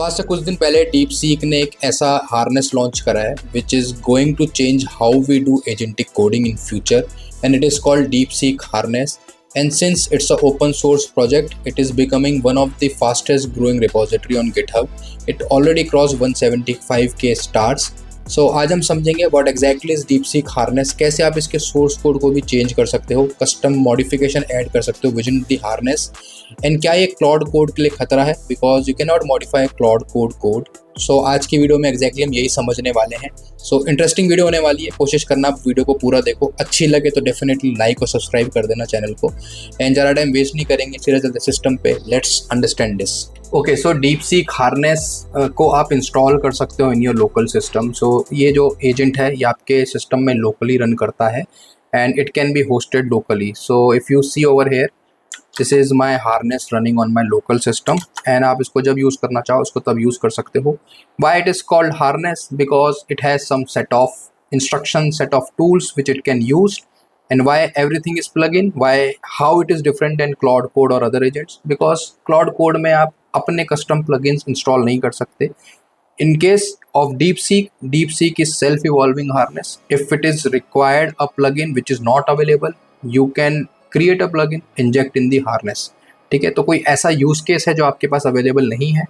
आज से कुछ दिन पहले डीप सीक ने एक ऐसा हार्नेस लॉन्च करा है which is going to change how we do agentic coding in future and it is called DeepSeek harness. And since it's a open source project, it is becoming one of the fastest growing repository on GitHub. It already crossed 175k stars. So आज हम समझेंगे what exactly is DeepSeek Harness, कैसे आप इसके source code को भी change कर सकते हो, कस्टम मॉडिफिकेशन ऐड कर सकते हो within the harness, and क्या ये क्लाउड कोड के लिए खतरा है because you can not modify Claude Code. So आज की वीडियो में एग्जैक्टली हम यही समझने वाले हैं. सो इंटरेस्टिंग वीडियो होने वाली है, कोशिश करना आप वीडियो को पूरा देखो. अच्छी लगे तो डेफिनेटली लाइक और सब्सक्राइब कर देना चैनल को. एंड ज़्यादा टाइम वेस्ट नहीं करेंगे, सीधे चलते सिस्टम पे. Let's understand this. Okay, so DeepSeek harness को आप इंस्टॉल कर सकते हो इन योर लोकल सिस्टम. सो ये जो एजेंट है ये आपके सिस्टम में लोकली रन करता है and it can be hosted locally. So if you see over here, this is my harness running on my local system and आप इसको जब यूज़ करना चाहो उसको तब यूज़ कर सकते हो. Why it is called harness? Because it has some set of instruction, set of tools which it can use. And why everything is plugin? Why, how it is different than Claude Code or other agents? Because Claude Code में आप अपने custom plugins install नहीं कर सकते. In case of DeepSeek is self-evolving harness. If it is required a plugin which is not available, you can create a plugin, inject in the harness. ठीक है, तो कोई ऐसा यूज केस है जो आपके पास अवेलेबल नहीं है,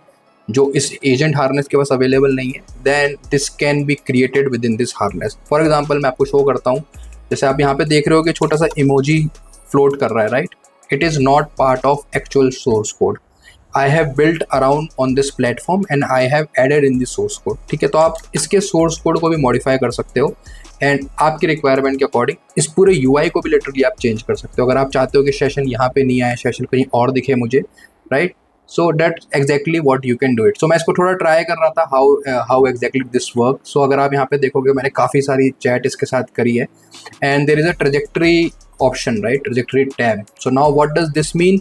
जो इस एजेंट हार्नेस के पास अवेलेबल नहीं है, then this can be created within this harness. For example मैं आपको शो करता हूँ. जैसे आप यहाँ पे देख रहे हो कि छोटा सा इमोजी फ्लोट कर रहा है, right? It is not part of actual source code. I have built around on this platform and I have added in this source code. ठीक है, तो आप इसके सोर्स कोड को भी मॉडिफाई कर सकते हो एंड आपकी रिक्वायरमेंट के अकॉर्डिंग इस पूरे यूआई को भी लिटरली आप चेंज कर सकते हो. अगर आप चाहते हो कि सेशन यहाँ पे नहीं आए, सेशन कहीं और दिखे मुझे, right? So that exactly what you can do it. So मैं इसको थोड़ा ट्राई कर रहा था how exactly this work. So अगर आप यहाँ पे देखोगे मैंने काफ़ी सारी चैट इसके साथ करी है and there is a trajectory option, right? Trajectory tab. So now what does this mean?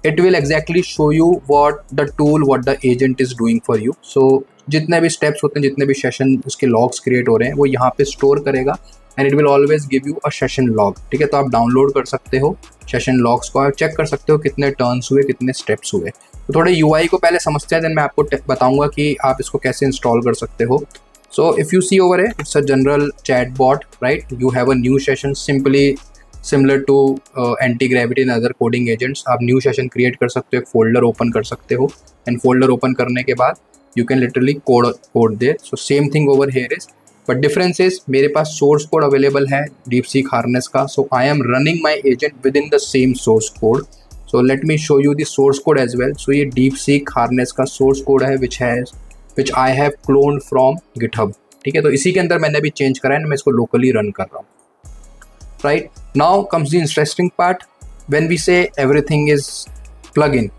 It will exactly show you what the tool, what the agent is doing for you. So जितने भी steps होते हैं, जितने भी session उसके logs create हो रहे हैं, वो यहाँ पे स्टोर करेगा and it will always give you a session log. ठीक है, तो आप डाउनलोड कर सकते हो सेशन लॉग्स को, आप चेक कर सकते हो कितने टर्न्स हुए, कितने स्टेप्स हुए. तो थोड़े यूआई को पहले समझते हैं, देन मैं आपको बताऊंगा कि आप इसको कैसे इंस्टॉल कर सकते हो. So if you see over है, it's a general chat bot, right? You have a new session, simply similar to Antigravity and other coding agents. आप न्यू सेशन क्रिएट कर सकते हो, एक फोल्डर ओपन कर सकते हो एंड फोल्डर ओपन करने के बाद you can literally code there. So same thing over here is, but difference is मेरे पास सोर्स कोड अवेलेबल है डीपसीक हार्नेस का. So I am running my agent within the same source code. So let me show you the source code as well. So ये DeepSeek Harness का source code है which I have cloned from GitHub. ठीक है, तो इसी के अंदर मैंने अभी चेंज करा है, मैं इसको लोकली रन कर रहा हूँ. Right now comes the interesting part when we say everything is plugin.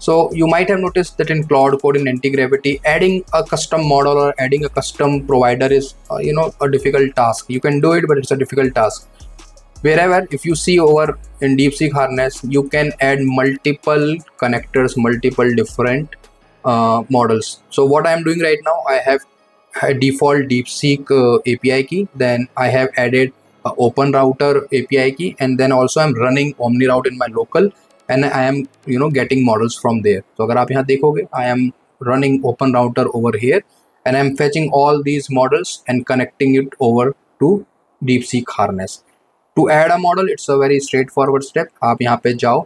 So you might have noticed that in Claude Code, in Anti-Gravity, adding a custom model or adding a custom provider is a difficult task. You can do it, but it's a difficult task. Wherever, if you see over in DeepSeek Harness, you can add multiple connectors, multiple different models. So what I am doing right now, I have a default DeepSeek API key, then I have added a OpenRouter API key, and then also I'm running OmniRoute in my local, and I am getting models from there. So अगर आप यहाँ देखोगे, I am running OpenRouter over here, and I'm fetching all these models and connecting it over to DeepSeek Harness. To add a model, it's a very straightforward step. आप यहाँ पे जाओ,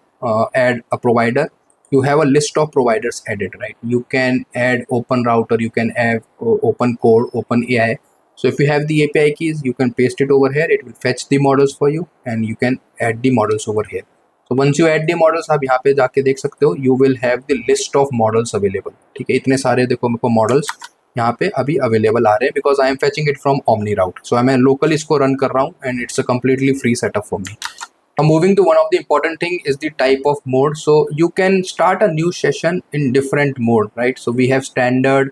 add a provider. You have a list of providers added, right? You can add OpenRouter, you can add OpenCode, OpenAI. So if you have the API keys, you can paste it over here. It will fetch the models for you, and you can add the models over here. So once you add the models, आप यहाँ पे जाके देख सकते हो. You will have the list of models available. ठीक है, इतने सारे देखो मेरे को models यहाँ पे अभी अवेलेबल आ रहे हैं because I am फैचिंग it from OmniRoute. सो मैं लोकल इसको रन कर रहा हूँ and it's a completely free setup for me. Moving to one of the important thing is the type of mode. So you can start a new session in different mode, right? So we have standard,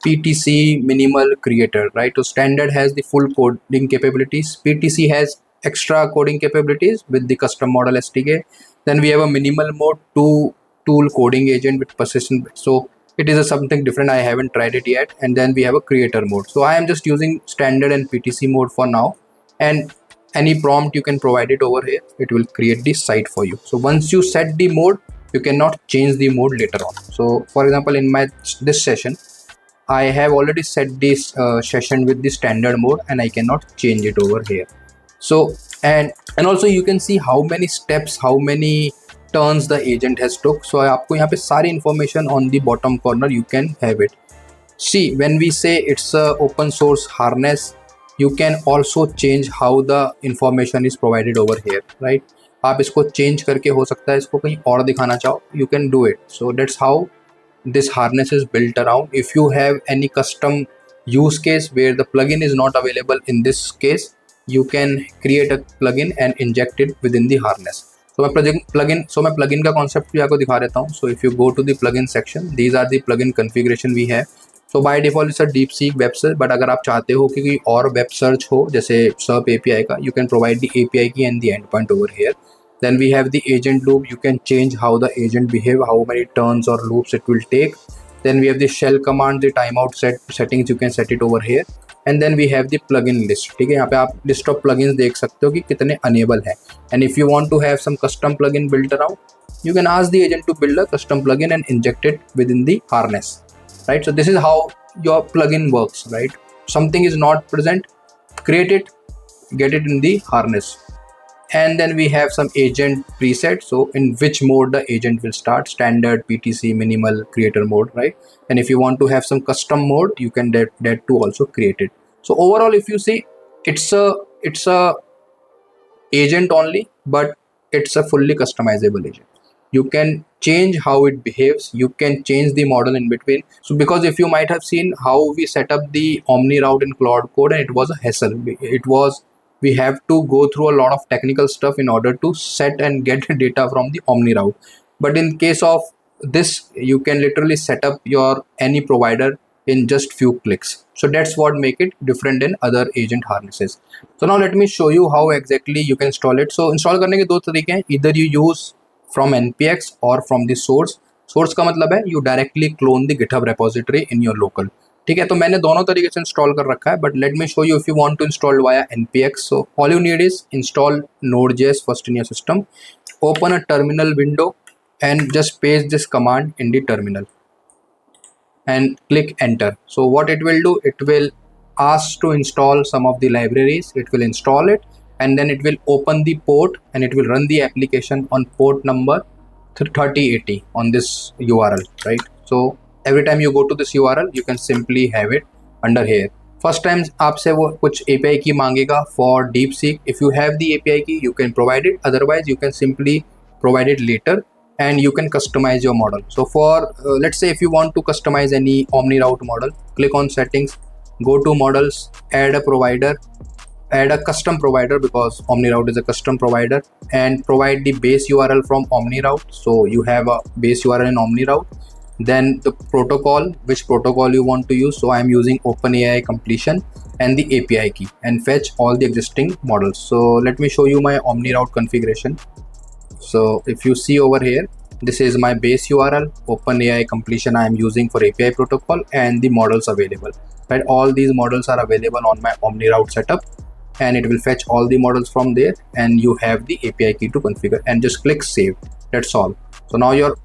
PTC, minimal, creator, right? So standard has the full coding capabilities. PTC has extra coding capabilities with the custom model SDK. Then we have a minimal mode, tool coding agent with persistent. So it is something different. I haven't tried it yet. And then we have a creator mode. So I am just using standard and PTC mode for now. And any prompt you can provide it over here. It will create the site for you. So once you set the mode, you cannot change the mode later on. So for example, in my this session I have already set this session with the standard mode and I cannot change it over here. So and also you can see how many steps, how many turns the agent has took. So आपको यहाँ पे सारी information on the bottom corner you can have it. See, when we say it's a open source harness, you can also change how the information is provided over here, right? आप इसको change करके हो सकता है इसको कहीं और दिखाना चाहो, you can do it. So that's how this harness is built around. If you have any custom use case where the plugin is not available in this case, you can create a plugin and inject it within the harness. So मैं plugin का concept भी आपको दिखा देता हूँ. So if you go to the plugin section, these are the plugin configuration we have. So by default it's a DeepSeek web search, but अगर आप चाहते हो कि कोई और web search हो जैसे SERP API का, you can provide the API key and the endpoint over here. Then we have the agent loop. You can change how the agent behave, how many turns or loops it will take. Then we have the shell command, the timeout settings, you can set it over here. And then we have the plugin list. ठीक है, यहाँ पे आप list of plugins देख सकते हो कि कितने enable हैं. And if you want to have some custom plugin built around, you can ask the agent to build a custom plugin and inject it within the harness, right? So this is how your plugin works, right? Something is not present, create it, get it in the harness. And then we have some agent preset. So in which mode the agent will start, standard, PTC, minimal, creator mode, right? And if you want to have some custom mode, you can that to also create it. So overall, if you see, it's a agent only, but it's a fully customizable agent. You can change how it behaves, you can change the model in between. So because if you might have seen how we set up the Omni route in Claude Code, and it was a hassle. We have to go through a lot of technical stuff in order to set and get data from the Omni route. But in case of this, you can literally set up your any provider in just few clicks. So that's what make it different than other agent harnesses. So now let me show you how exactly you can install it. So install करने के दो तरीके हैं. Either you use from npx or from the source. Source का मतलब है you directly clone the GitHub repository in your local. ठीक है, तो मैंने दोनों तरीके से इंस्टॉल कर रखा है, but let me show you if you want to install via npx. So all you need is install node.js first in your system, open a terminal window and just paste this command in the terminal and click enter. So what it will do, it will ask to install some of the libraries, it will install it, and then it will open the port and it will run the application on port number 3080 on this URL, right? So every time you go to this URL, you can simply have it under here. First time आपसे वो कुछ API key मांगेगा for DeepSeek. If you have the API key, you can provide it. Otherwise, you can simply provide it later and you can customize your model. So for let's say if you want to customize any Omni route model, click on settings, go to models, add a provider, add a custom provider because Omni route is a custom provider, and provide the base URL from Omni route. So you have a base URL in Omni route. Then the protocol, which protocol you want to use. So I am using OpenAI completion and the API key, and fetch all the existing models. So let me show you my Omni route configuration. So if you see over here, this is my base URL, OpenAI completion I am using for API protocol, and the models available, right? All these models are available on my Omni route setup, and it will fetch all the models from there, and you have the API key to configure, and just click save. That's all. So now your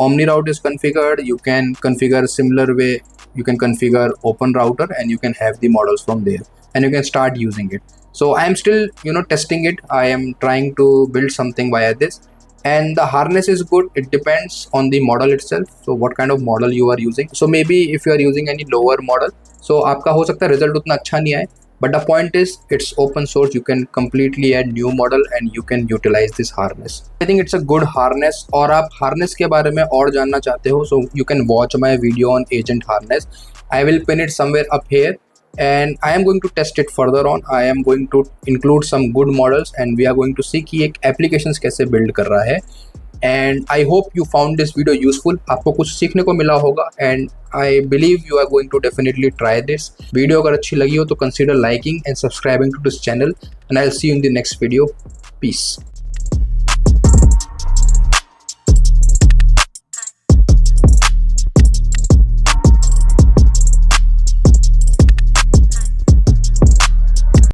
Omni route is configured. You can configure similar way. You can configure open router and you can have the models from there, and you can start using it. So I am still testing it. I am trying to build something via this, and the harness is good. It depends on the model itself. So what kind of model you are using. So maybe if you are using any lower model, so आपका हो सकता है result उतना अच्छा नहीं आए. But the point is, it's open source. You can completely add new model and you can utilize this harness. I think it's a good harness. और आप harness के बारे में और जानना चाहते हो, so you can watch my video on agent harness. I will pin it somewhere up here, and I am going to test it further on. I am going to include some good models, and we are going to see कि एक applications कैसे build कर रहा है. And I hope you found this video useful. आपको कुछ सीखने को मिला होगा, and I believe you are going to definitely try this. Video अगर अच्छी लगी हो तो consider liking and subscribing to this channel, and I'll see you in the next video. Peace.